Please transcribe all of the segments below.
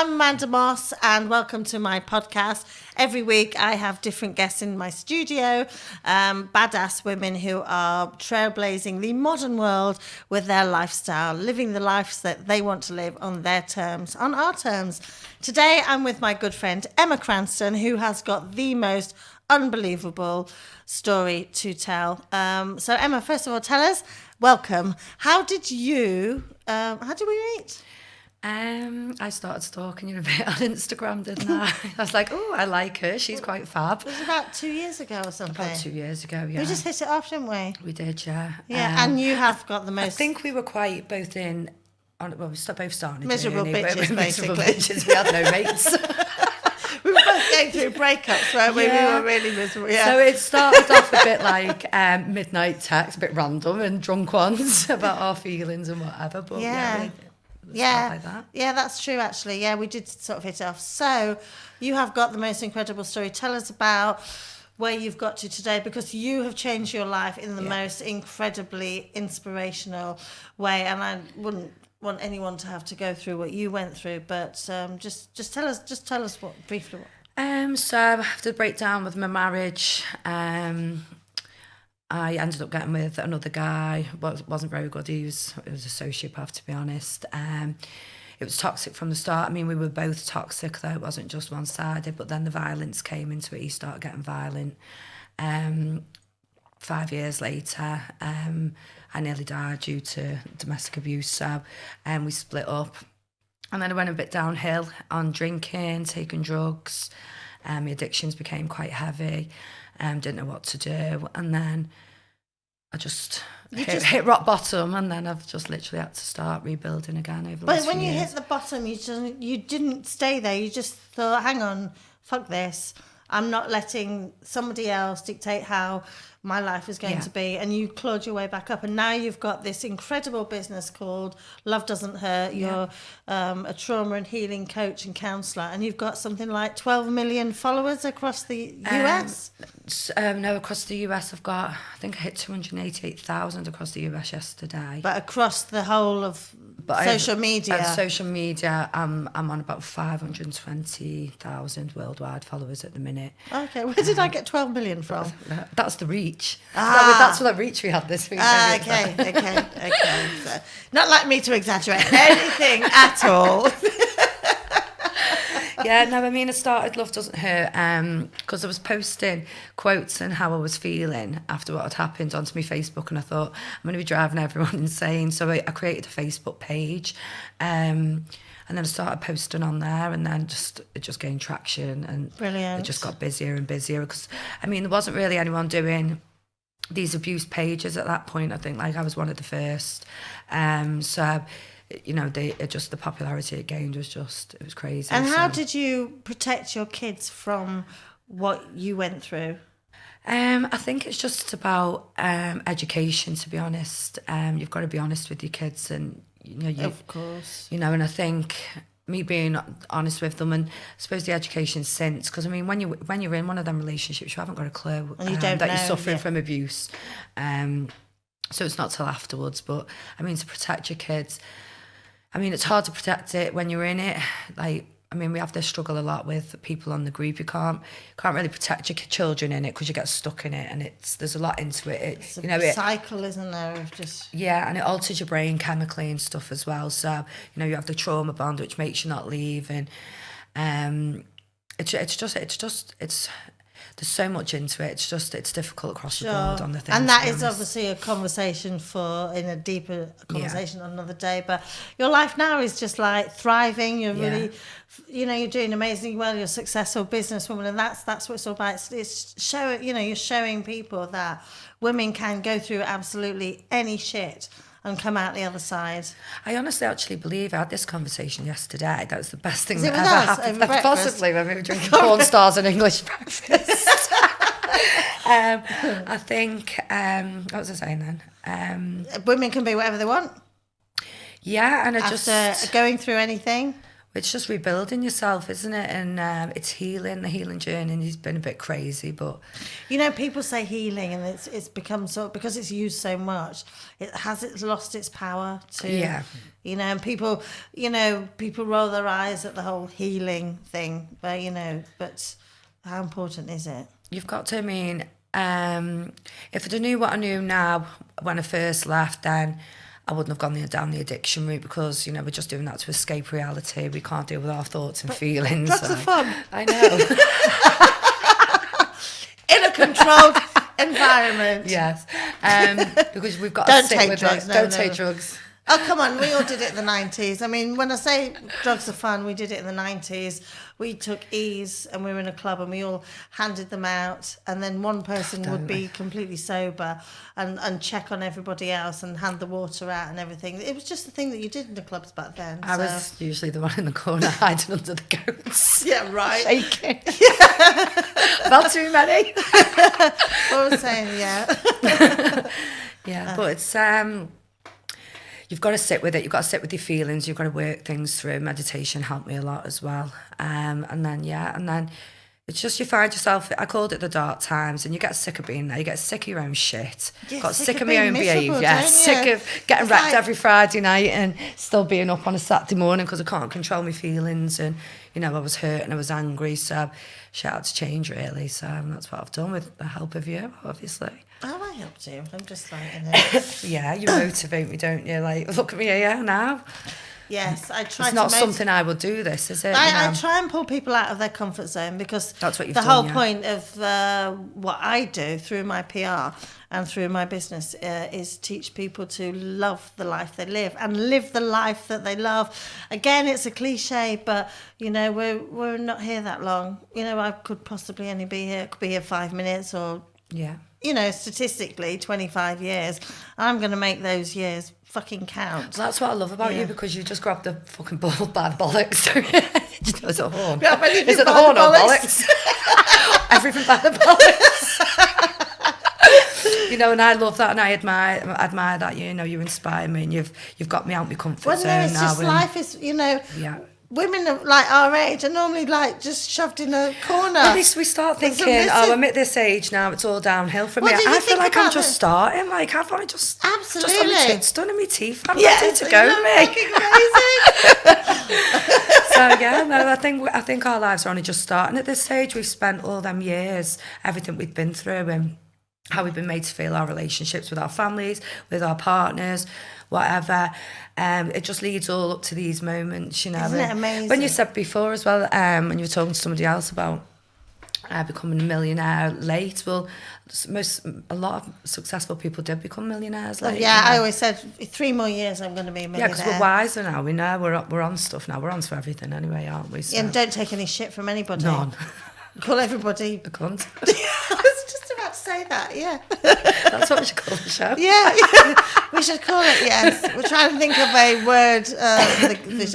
I'm Amanda Moss, and welcome to my podcast. Every week I have different guests in my studio, badass women who are trailblazing the modern world with their lifestyle, living the lives that they want to live on their terms, on our terms. Today I'm with my good friend Emma Cranston, who has got the most unbelievable story to tell. So Emma, first of all, tell us, welcome. How did we meet? I started stalking you a bit on Instagram, didn't I? I was like, oh, I like her. She's quite fab. It was about 2 years ago or something. About 2 years ago, yeah. We just hit it off, didn't we? We did, yeah. Yeah, and you have got the most... I think we were quite both we both started miserable bitches, we miserable basically. bitches. We had no mates. We were both going through breakups, weren't we? Yeah. We were really miserable, yeah. So it started off a bit like midnight texts, a bit random and drunk ones about our feelings and whatever. But like that. Yeah, that's true, actually. Yeah, we did sort of hit it off. So you have got the most incredible story. Tell us about where you've got to today, because you have changed your life in the most incredibly inspirational way, and I wouldn't want anyone to have to go through what you went through, but just tell us what briefly. So after the breakdown with my marriage, I ended up getting with another guy. Wasn't very good. He was a sociopath, to be honest. It was toxic from the start. I mean, we were both toxic, though. It wasn't just one-sided, but then the violence came into it. He started getting violent. 5 years later, I nearly died due to domestic abuse. So we split up. And then I went a bit downhill on drinking, taking drugs. My addictions became quite heavy. Didn't know what to do. And then I just hit rock bottom, and then I've just literally had to start rebuilding again over the last few years. But when you hit the bottom, you didn't stay there. You just thought, hang on, fuck this. I'm not letting somebody else dictate how my life is going to be. And you clawed your way back up. And now you've got this incredible business called Love Doesn't Hurt. You're a trauma and healing coach and counsellor. And you've got something like 12 million followers across the US? No, across the US I think I hit 288,000 across the US yesterday. But across the whole of social media? Social media, I'm on about 520,000 worldwide followers at the minute. Okay, where did I get 12 million from? That's the reach. That's what reach we had this week. Okay. So, not like me to exaggerate anything at all. Yeah, no, I mean, I started Love Doesn't Hurt because I was posting quotes and how I was feeling after what had happened onto my Facebook, and I thought, I'm going to be driving everyone insane. So I created a Facebook page, and then I started posting on there, and then it just gained traction, and brilliant. It just got busier and busier, because, I mean, there wasn't really anyone doing these abuse pages at that point. I think, like, I was one of the first. So, you know, the popularity it gained was it was crazy. And how did you protect your kids from what you went through? I think it's just about education, to be honest. You've got to be honest with your kids, and of course, and I think me being honest with them, and I suppose the education since, because I mean, when you're in one of them relationships, you haven't got a clue and you don't that know, you're suffering from abuse. So it's not till afterwards. But I mean, to protect your kids, I mean, it's hard to protect it when you're in it. Like, I mean, we have this struggle a lot with people on the group. You can't really protect your children in it, because you get stuck in it, and there's a lot into it. It's a cycle, isn't there? Of just and it alters your brain chemically and stuff as well. So you have the trauma bond, which makes you not leave, and there's so much into it. It's difficult across the board on the things. And that is obviously a conversation in a deeper conversation on another day. But your life now is just like thriving. You're really, you're doing amazingly well. You're a successful businesswoman, and that's what it's all about. It's you're showing people that women can go through absolutely any shit and come out the other side. I honestly actually believe I had this conversation yesterday. That was the best thing that ever happened. Possibly when we were drinking corn stars and English breakfast. I think, what was I saying then? Women can be whatever they want. Yeah, and after going through anything. it's just rebuilding yourself, isn't it? And it's healing. The healing journey has been a bit crazy, but You know, people say healing, and it's become so, because it's used so much. It's lost its power to. Yeah. You know, and people roll their eyes at the whole healing thing, but how important is it? you've got to. I mean, if I'd have knew what I knew now when I first left, then I wouldn't have gone down the addiction route, because we're just doing that to escape reality. We can't deal with our thoughts and feelings. Drugs are fun. I know. In a controlled environment. Yes, because we've got Don't to sit take with drugs, it. no, Don't no. take drugs. Oh, come on, we all did it in the 90s. I mean, when I say drugs are fun, we did it in the 90s. We took E's and we were in a club and we all handed them out, and then one person would be completely sober and check on everybody else and hand the water out and everything. It was just the thing that you did in the clubs back then. I was usually the one in the corner hiding under the goats. Yeah, right. Shaking. Not too many. What I was saying, yeah. Yeah, but it's you've got to sit with it. You've got to sit with your feelings. You've got to work things through. Meditation helped me a lot as well. And then it's just you find yourself. I called it the dark times, and you get sick of being there. You get sick of your own shit. Get sick of my own behaviour. don't you? Sick of getting It's wrecked like- every Friday night and still being up on a Saturday morning because I can't control my feelings. And I was hurt and I was angry. So shit had to change, really. So that's what I've done with the help of you, obviously. Oh, I helped you. I'm just like, Yeah, you motivate me, don't you? Like, look at me here now. yes, I try It's not something I would do, this, is it? I try and pull people out of their comfort zone, because That's what you've the done, whole yeah. point of what I do through my PR and through my business is teach people to love the life they live and live the life that they love. Again, it's a cliche, but we're not here that long. I could possibly only be here. Could be here 5 minutes, or Yeah. statistically 25 years. I'm going to make those years fucking count. That's what I love about Yeah. you, because you just grab the fucking bull by the bollocks. Is it a horn? Grab anything Is it the by the horn or bollocks? bollocks? Everything by the bollocks. And I love that, and I admire that. You inspire me, and you've got me out my comfort Well, zone no, it's now. just and- life is, Yeah. women of like our age are normally like just shoved in a corner. At least we start It's thinking, amazing. I'm at this age now, it's all downhill from What here. do you I feel think like I'm about just this? starting. Like, I've only just had my Absolutely. tits done and my teeth. I'm Yes, ready to go, you're me. fucking amazing. So yeah, no, I think our lives are only just starting at this stage. We've spent all them years, everything we've been through, and how we've been made to feel our relationships with our families, with our partners, whatever. It just leads all up to these moments, Isn't it And amazing? when you said before as well, when you were talking to somebody else about becoming a millionaire late, well, a lot of successful people did become millionaires late. Yeah, I always said 3 more years I'm going to be a Yeah, millionaire. because we're wiser now. We know we're on stuff now. We're on to everything anyway, aren't we? So. And don't take any shit from anybody. None. Call everybody. A cunt. I was just about to say that, yeah. That's what we should call the show. Yeah, we should call it, yes. We're trying to think of a word.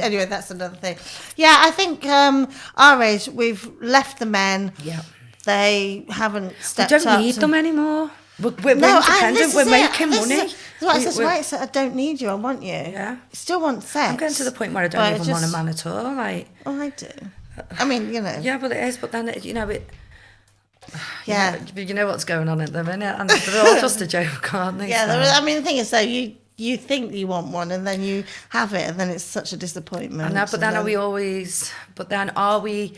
Anyway, that's another thing. Yeah, I think our age, we've left the men. Yeah. They haven't We stepped up. don't need them anymore. We're No, independent. We're making money. That's why We- it's we're- why it's I don't need you, I want you. Yeah. I still want sex. I'm getting to the point where I don't But even want a man at all. Like, Oh, I do. I mean, yeah, well, it is, but then, it. Yeah. You know what's going on at the minute, and they're all just a joke, aren't they? Yeah, So- I mean, the thing is, though, you think you want one, and then you have it, and then it's such a disappointment. I know, but then and are we always? But then are we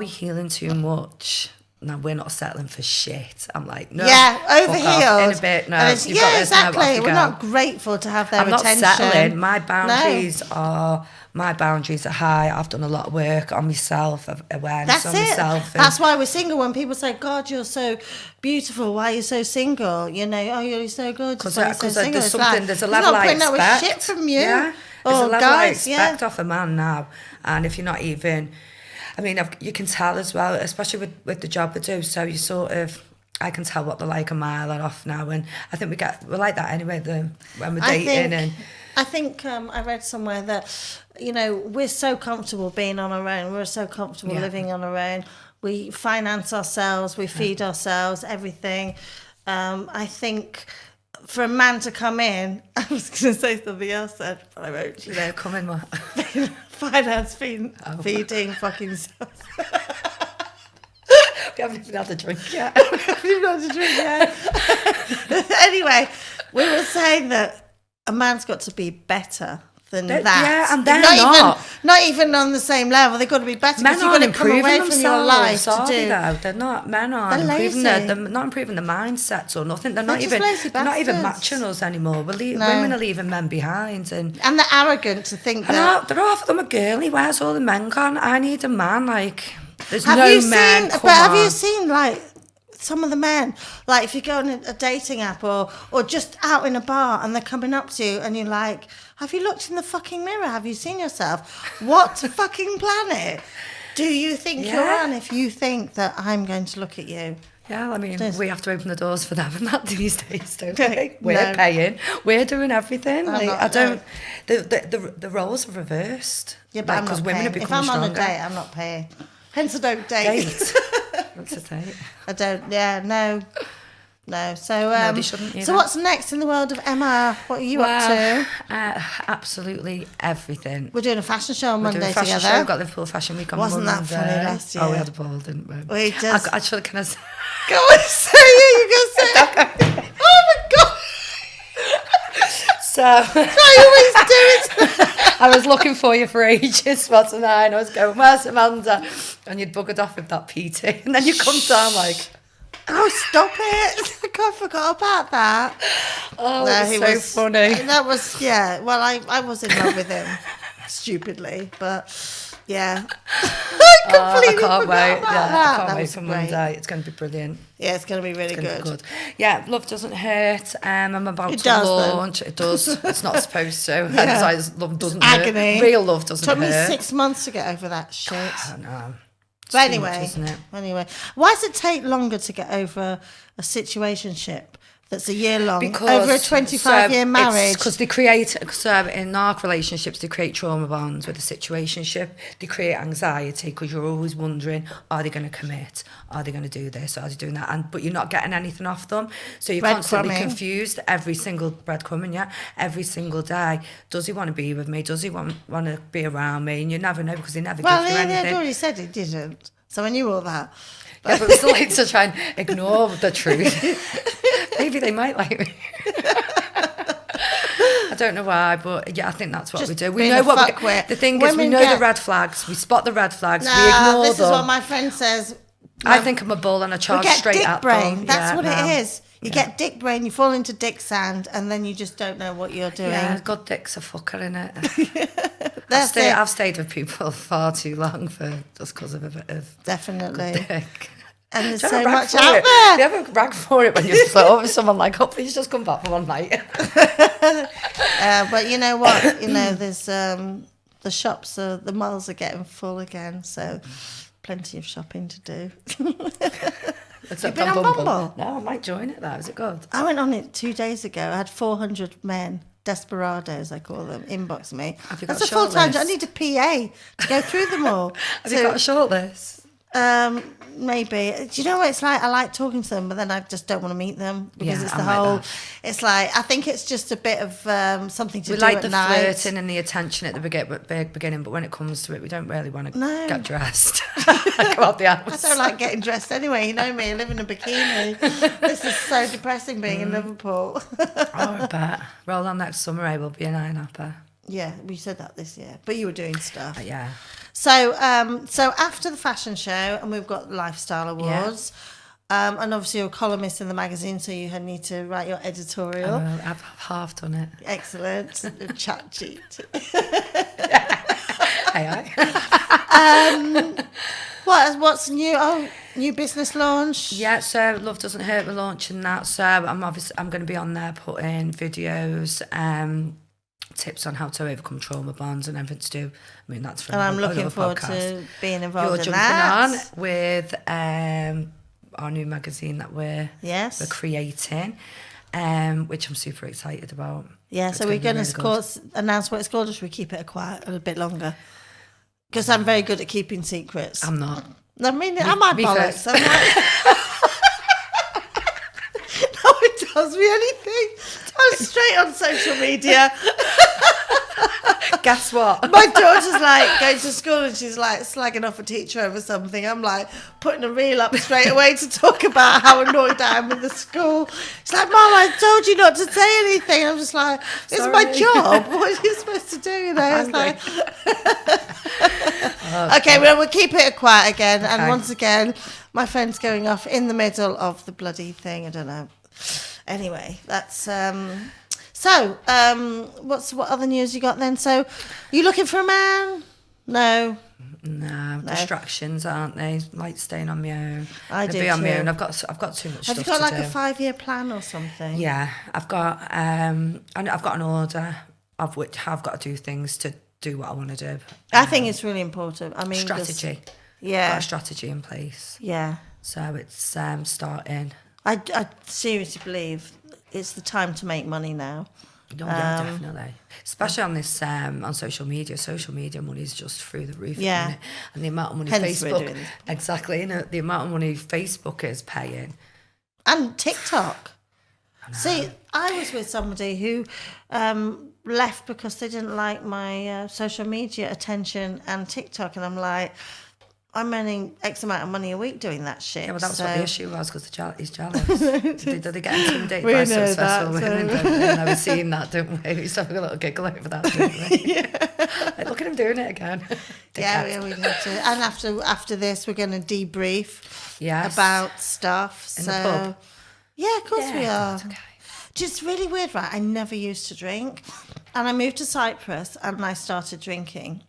healing too much? No, we're not settling for shit. I'm like, no. Yeah, fuck off, overhealed. in a bit. No, And it's- you've got yeah, this, no, off exactly. you We're go. not grateful to have their I'm not attention. settling. My No. boundaries are high. I've done a lot of work on myself, of awareness That's on it. myself. That's why we're single. When people say, "God, you're so beautiful. Why are you so single?" Oh, you're so good. Because Why are you so single? there's It's something, like, there's a it's level not I putting up with expect. shit from you. Yeah, there's Or a level guys, I expect off a man now, and if you're not even, I mean, you can tell as well, especially with the job I do. So you sort of, I can tell what they're like a mile off now, and I think we're like that anyway. When we're dating, I think I read somewhere that we're so comfortable being on our own. We're so comfortable living on our own. We finance ourselves. We feed ourselves. Everything. I think for a man to come in, I was going to say something else then, but I won't. Come in, what? Finance feeding fucking stuff. We haven't even had a drink yet. Anyway, we were saying that a man's got to be better than that. Yeah, and they're not even on the same level. They've got to be better. Men because you've aren't got to come away improving from your life themselves, to are do. they, though? They're not. Men aren't They're improving. lazy. They're not improving the mindsets or nothing. They're not just even. lazy They're not even bastards. matching us anymore. No. Women are leaving men behind, and And they're arrogant to think and that. they're half of them are girly. Where's all the men gone? I need a man. Like there's Have no you men. seen? Come But have you on. seen like some of the men? Like if you go on a dating app or just out in a bar and they're coming up to you and you're like, have you looked in the fucking mirror? Have you seen yourself? What fucking planet do you think you're on if you think that I'm going to look at you? Yeah, I mean, Just- we have to open the doors for them and that these days, don't Okay, we? We're no. paying. We're doing everything. I'm Like, not, I don't. The roles are reversed. Yeah, but I'm because not women paying. are If becoming I'm on a stronger. date, I'm not paying. Hence I don't date. Date. What's a date? I don't. Yeah, no. So No, they shouldn't so either. what's next in the world of Emma? What are you up to? Absolutely everything. We're doing a fashion show on We're doing Monday a fashion together. show. We've got Liverpool Fashion Week on Wasn't that Monday. funny last year? Oh, we had a ball, didn't we? We just- Actually, can I say? Go on, say it. You go say it. Oh my god! So I always do it. I was looking for you for ages, wasn't I? And I was going, where's Amanda? And you'd buggered off with that PT. And then you come down like, Oh, stop it! I forgot about that. oh, No, it's he so was funny. That was Well, I was in love with him, stupidly, but yeah. I I completely can't forgot wait. about Yeah, that. I can't That wait was for great. Monday. It's going to be brilliant. Yeah, it's going to be really It's going to be good. good. Yeah, Love Doesn't Hurt. I'm about It to does, though. launch. It does. It's not supposed to. Yeah. It's Love Doesn't Agony. Hurt. Real love doesn't Took me hurt. 6 months to get over that shit. I know. It's But too much, anyway, isn't it? why does it take longer to get over a situationship that's a year long over a 25-year marriage? Because they create, in our relationships, they create trauma bonds with a situationship. They create anxiety because you're always wondering, are they going to commit? Are they going to do this? Are they doing that? But you're not getting anything off them. So you're constantly Breadcrumbing. confused every single breadcrumbing, every single day. Does he want to be with me? Does he want to be around me? And you never know because they never Well, give you he anything. had already said he didn't, so I knew all that. Yeah, but we still like to try and ignore the truth. Maybe they might like me. I don't know why, but yeah, I think that's what Just we do. We being know a what fuckwit. the thing is. We Women know get- the red flags. We spot the red flags. we Nah, ignore this them. is what my friend says. I think I'm a bull and I We charge get straight dick at brain. them. That's Yeah, what no. it is. You get dick brain, you fall into dick sand, and then you just don't know what you're doing. Yeah, good dick's a fucker, innit? That's it. I've stayed with people far too long just because of a bit of Definitely. dick. And there's Do you so have a rag much for out it? there. Do you have a rag for it when you split up with someone like, oh, please just come back for one night? But you know what? There's the shops, the malls are getting full again, so plenty of shopping to do. Except been on Bumble? No, I might join it though. Is it good? I went on it 2 days ago. I had 400 men, desperados, I call them, inbox me. Have you got That's a a full-time shortlist? job. I need a PA to go through them all. Have you got a short list? Maybe. Do you know what it's like? I like talking to them, but then I just don't want to meet them because Yeah, it's I'm the like whole. that. It's like I think it's just a bit of something to We do like at the night. flirting and the attention at the beginning, but when it comes to it, we don't really want to No. get dressed. Go out the house. I don't like getting dressed anyway. You know me, I live in a bikini. This is so depressing being in Liverpool. Oh, I bet. Roll on next summer, I will be an eye-napper. Yeah, we said that this year, but you were doing stuff. Yeah. So after the fashion show, and we've got lifestyle awards, and obviously you're a columnist in the magazine, so you need to write your editorial. I've half done it. Excellent, chat sheet. Aye. What's new? Oh, new business launch. Yeah, so Love Doesn't Hurt, we're launching that. So I'm going to be on there putting videos, tips on how to overcome trauma bonds and everything to do. I mean, that's from And I'm another looking forward podcast. to being involved You're in jumping that. on with our new magazine that we're Yes. creating, which I'm super excited about. Yeah, It's so we're gonna going be to really good. announce what it's called, or should we keep it quiet a little bit longer? Because I'm very good at keeping secrets. I'm not. I mean, I might me bollocks. first. I'm like... No, I tells me anything. I'm straight on social media. Guess what? My daughter's like going to school and she's like slagging off a teacher over something. I'm like putting a reel up straight away to talk about how annoyed I am with the school. She's like, Mom, I told you not to say anything. I'm just like, it's Sorry. my job. What are you supposed to do? You know, it's like... Okay, well, we'll keep it quiet again. Okay. And once again, my phone's going off in the middle of the bloody thing. I don't know. Anyway, that's... what other news you got then? So, you looking for a man? No. No, distractions, aren't they? Like staying on my own. I do be on my too. own. I've got too much Have stuff you got to like do. a 5-year plan or something? Yeah, I've got an order of which I've got to do things to do what I want to do. I think it's really important. I mean, Strategy. Yeah. Got a strategy in place. Yeah. So it's starting. I seriously believe it's the time to make money now. Oh, yeah, definitely. Especially on this on social media. Social media money is just through the roof. Yeah. At the minute. And the amount of money Hence we're Facebook doing this. exactly, you know, the amount of money Facebook is paying. And TikTok. See, I was with somebody who left because they didn't like my social media attention and TikTok, and I'm like, I'm earning X amount of money a week doing that shit. Yeah, well, that was so... what the issue was, because he's jealous. Do they get intimidated We by know successful that, women? so- Don't they? And I was seeing that, didn't we? We used to have a little giggle over that, didn't we? Like, look at him doing it again. Yeah, we have to. And after this, we're going to debrief Yes. about stuff. In so, the pub? Yeah, of course Yeah, we are. that's okay. Just really weird, right? I never used to drink. And I moved to Cyprus and I started drinking.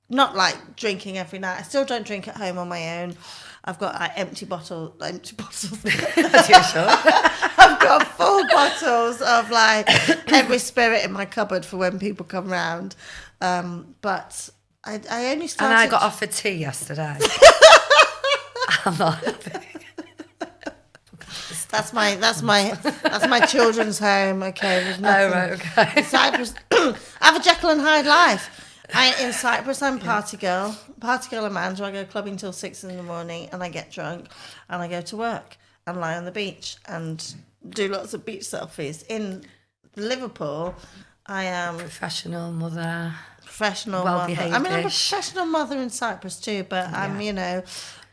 Not like drinking every night. I still don't drink at home on my own. I've got like empty bottles. That's your sure. I've got full bottles of like every spirit in my cupboard for when people come round. But I only started... And I got offered tea yesterday. I'm not happy. That's my children's home. Okay, there's nothing. Oh, right, okay. Cyprus, I have a Jekyll and Hyde life. In Cyprus, I'm party girl Amanda. I go clubbing till 6 a.m, and I get drunk, and I go to work and lie on the beach and do lots of beach selfies. In Liverpool, I am Professional mother. professional mother. I mean, I'm a well-behaved-ish. professional mother in Cyprus too, but I'm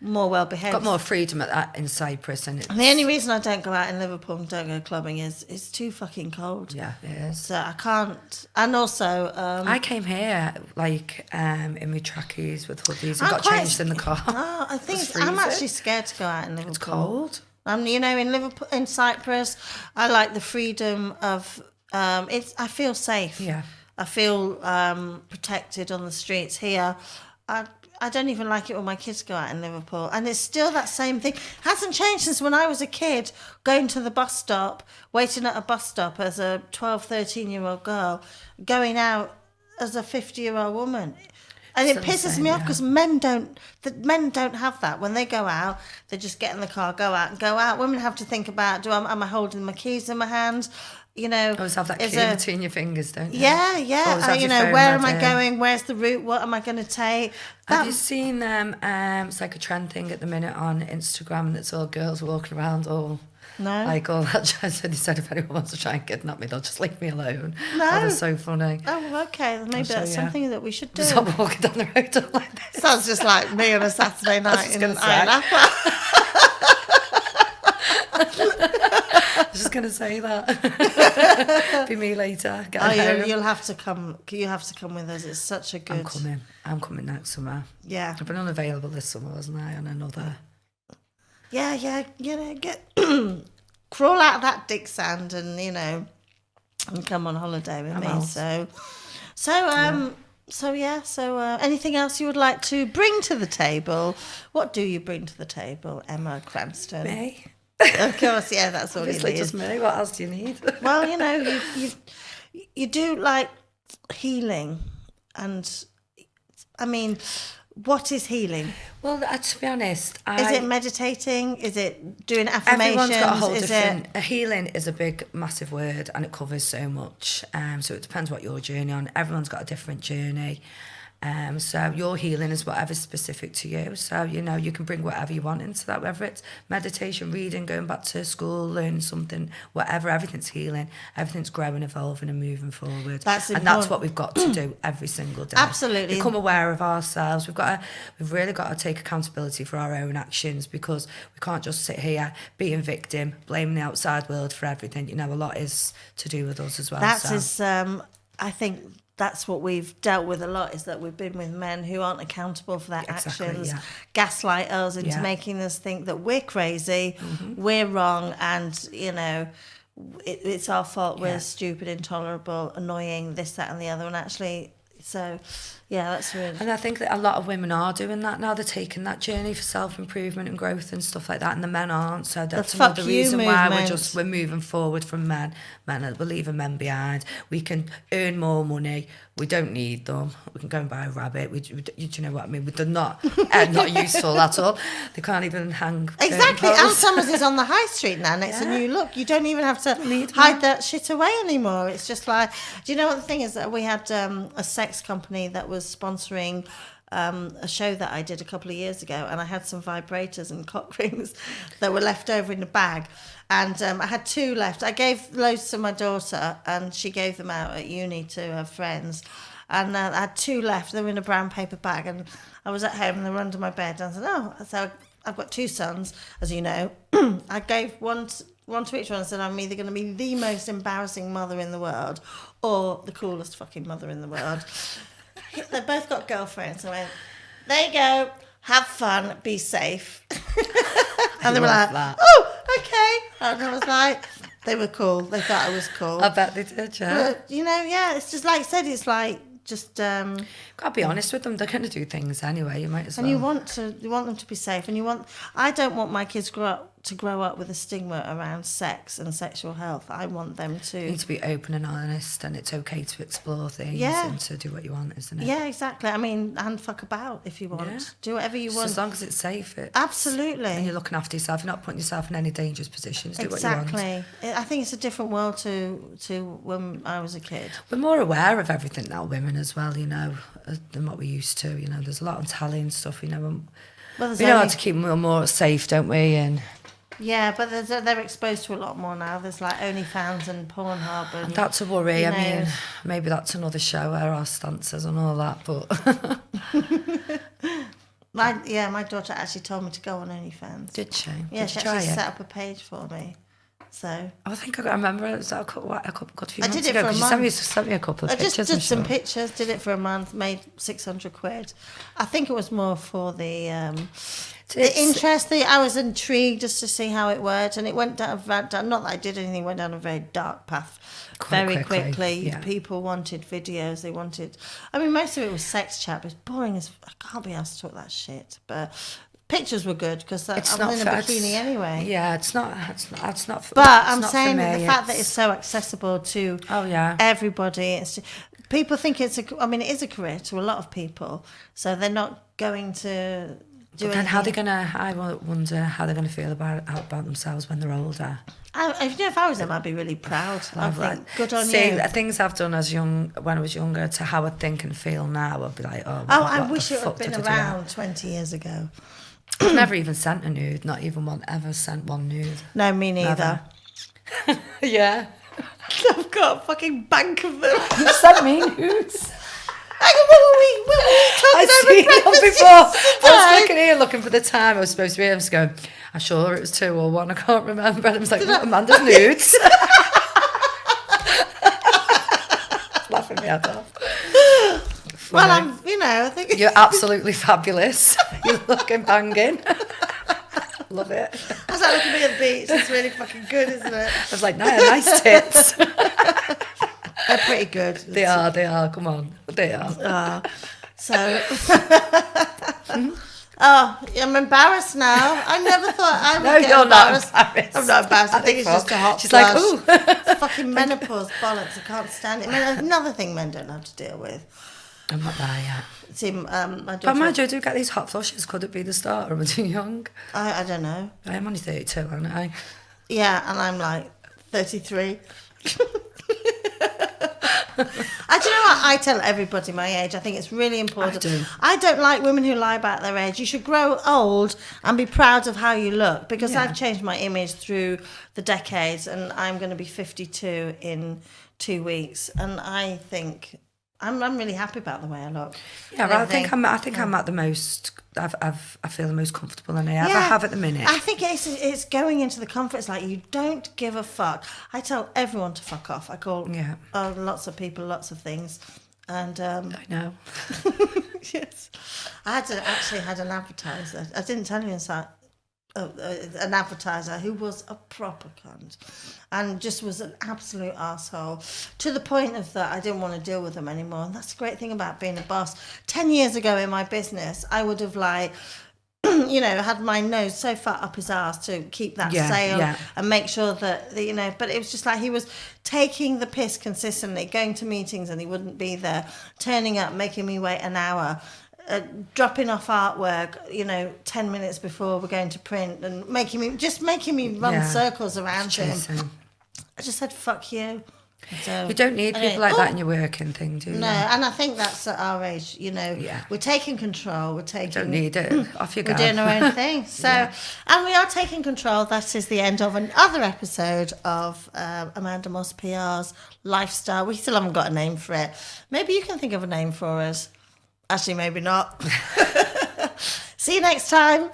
more well behaved. Got more freedom at that in Cyprus, and And the only reason I don't go out in Liverpool and don't go clubbing is it's too fucking cold. yeah, it is. So I can't. And also, I came here like in my trackies with hoodies and I'm got quite changed in the car. Oh, I think It's I'm freezing. actually scared to go out in Liverpool. It's cold. In Liverpool, in Cyprus, I like the freedom of. I feel safe. Yeah. I feel protected on the streets here. I don't even like it when my kids go out in Liverpool. And it's still that same thing. Hasn't changed since when I was a kid, going to the bus stop, waiting at a bus stop as a 12, 13-year-old girl, going out as a 50-year-old woman. And it Still the pisses same, me off yeah. because men don't have that. When they go out, they just get in the car, go out and go out. Women have to think about, am I holding my keys in my hand? You know, Always have that key between your fingers, don't you? Yeah. Always have your phone Where am I ready. going? Where's the route? What am I going to take? Have you seen it's like a trend thing at the minute on Instagram, and it's all girls walking around all No. like all that jazz. And he said if anyone wants to try and kidnap me, they'll just leave me alone. No. That was so funny. Oh, okay. Then maybe show that's you. something that we should do. Just stop walking down the road all like this. Sounds just like me on a Saturday night just in gonna say. Iron Apple. I was just going to say that. Be me later. Get home. You'll have to come. You have to come with us. It's such a good. I'm coming next summer. Yeah. I've been unavailable this summer, wasn't I? On another. Yeah. Get crawl out of that dick sand and and come on holiday with me. out. So anything else you would like to bring to the table? What do you bring to the table, Emma Cranston? Me. Of course, yeah, that's all Obviously, you need. just me. What else do you need? Well, you do like healing, and I mean, what is healing? Well, to be honest, Is it meditating? Is it doing affirmations? Everyone's got a whole is different... it? Healing is a big, massive word, and it covers so much. So it depends what your journey on. Everyone's got a different journey. So your healing is whatever's specific to you. So, you know, you can bring whatever you want into that, whether it's meditation, reading, going back to school, learning something, whatever, everything's healing, everything's growing, evolving and moving forward. That's and that's what we've got to do every single day. Absolutely. Become aware of ourselves. We've really got to take accountability for our own actions, because we can't just sit here being victim, blaming the outside world for everything. You know, a lot is to do with us as well. I think that's what we've dealt with a lot, is that we've been with men who aren't accountable for their actions, gaslight us into making us think that we're crazy, we're wrong, and, you know, it's our fault, we're stupid, intolerable, annoying, this, that and the other. And actually, so yeah, that's really... And I think that a lot of women are doing that now. They're taking that journey for self-improvement and growth and stuff like that, and the men aren't. So that's another reason why we're moving forward from men. We're leaving men behind. We can earn more money. We don't need them. We can go and buy a rabbit. Do you know what I mean? They're not useful at all. They can't even hang. Exactly. And Summers is on the high street now, and it's a new look. You don't even have to hide that shit away anymore. It's just like, do you know what the thing is? That we had a sex company that was sponsoring a show that I did a couple of years ago, and I had some vibrators and cock rings that were left over in the bag, and I had 2 left. I gave loads to my daughter, and she gave them out at uni to her friends, and I had 2 left. They were in a brown paper bag, and I was at home and they were under my bed, and I said, oh, so I've got 2 sons, as you know. I gave one to each one and said, I'm either going to be the most embarrassing mother in the world or the coolest fucking mother in the world. They both got girlfriends. So I went, there you go, have fun, be safe. And they were like, oh, okay. And I was like, they were cool. They thought I was cool. I bet they did, yeah. But, you know, yeah, it's just like I said, it's like just... Gotta be honest with them. They're going to do things anyway. You might as well. And you want them to be safe. And I don't want my kids to grow up with a stigma around sex and sexual health. I want them to... You need to be open and honest, and it's okay to explore things and to do what you want, isn't it? Yeah, exactly. I mean, and fuck about if you want. Yeah. Do whatever you want. As long as it's safe. Absolutely. And you're looking after yourself. You're not putting yourself in any dangerous positions. Do what you want. Exactly. I think it's a different world to when I was a kid. We're more aware of everything now, women as well, you know, than what we used to. You know, there's a lot on telly and stuff, you know. We know how to keep them more safe, don't we? And... Yeah, but they're exposed to a lot more now. There's like OnlyFans and Pornhub. And that's a worry. I mean, maybe that's another show where our stances and all that, but... my daughter actually told me to go on OnlyFans. Did she? Yeah, she actually set up a page for me. So I think I remember it was a couple of few months ago. I did it for a month. You sent me a couple of pictures. I just did some pictures, did it for a month, made 600 quid. I think it was more for the interest. I was intrigued just to see how it worked, and it went down. Not that I did anything, went down a very dark path very quickly. Yeah. People wanted videos. They wanted. I mean, most of it was sex chat. It was boring as I can't be asked to talk that shit, but. Pictures were good because I'm in a bikini anyway. Yeah, it's not. But I'm saying that the fact that it's so accessible to everybody. People think it is a career to a lot of people, so they're not going to do anything. And I wonder how they're gonna feel about themselves when they're older. If I was them, I'd be really proud. I'd think, good on you. Things I've done when I was younger to how I think and feel now, I'd be like, I wish it had been around 20 years ago. I've never even sent a nude, not even one ever sent one nude. No, me neither. Yeah. I've got a fucking bank of them. You sent me nudes. What were we talking over breakfast before? I was looking here looking for the time I was supposed to be. I was going, I'm sure it was 2 or 1, I can't remember. And I was like, Amanda's nudes. Laughing me head off. Well, I think... You're absolutely fabulous. You're looking banging. Love it. I was like looking at the beach. It's really fucking good, isn't it? I was like, nice tits. They're pretty good. They are. Come on. They are. I'm embarrassed now. I never thought I would get embarrassed. Not embarrassed. I'm not embarrassed. I think it's just a hot She's flush. Like, ooh. It's fucking menopause bollocks. I can't stand it. Another thing men don't have to deal with. I'm not there yet. See, my daughter... But mind you, I do get these hot flushes. Could it be the start, or am I too young? I don't know. I am only 32, aren't I? Yeah, and I'm like 33. Do you know what? I tell everybody my age. I think it's really important. I do. I don't like women who lie about their age. You should grow old and be proud of how you look, because Yeah. I've changed my image through the decades, and I'm going to be 52 in 2 weeks, and I think I'm really happy about the way I look. Yeah, well, I think I'm at the most. I feel the most comfortable than I ever have at the minute. I think it's going into the comfort. It's like you don't give a fuck. I tell everyone to fuck off. I call lots of people lots of things, and I know. yes, I actually had an advertiser. I didn't tell you inside. An advertiser who was a proper cunt and just was an absolute asshole, to the point of that I didn't want to deal with them anymore. And that's the great thing about being a boss. 10 years ago in my business, I would have had my nose so far up his ass to keep that sale and make sure that, but it was just like he was taking the piss consistently, going to meetings and he wouldn't be there, turning up, making me wait an hour, dropping off artwork, 10 minutes before we're going to print, and making me run circles around him. I just said, fuck you. So, you don't need people like that in your working thing, do you? No, and I think that's at our age, we're taking control, don't need it. Off you go. We're doing our own thing. So, and we are taking control. That is the end of another episode of Amanda Moss PR's Lifestyle. We still haven't got a name for it. Maybe you can think of a name for us. Actually, maybe not. See you next time.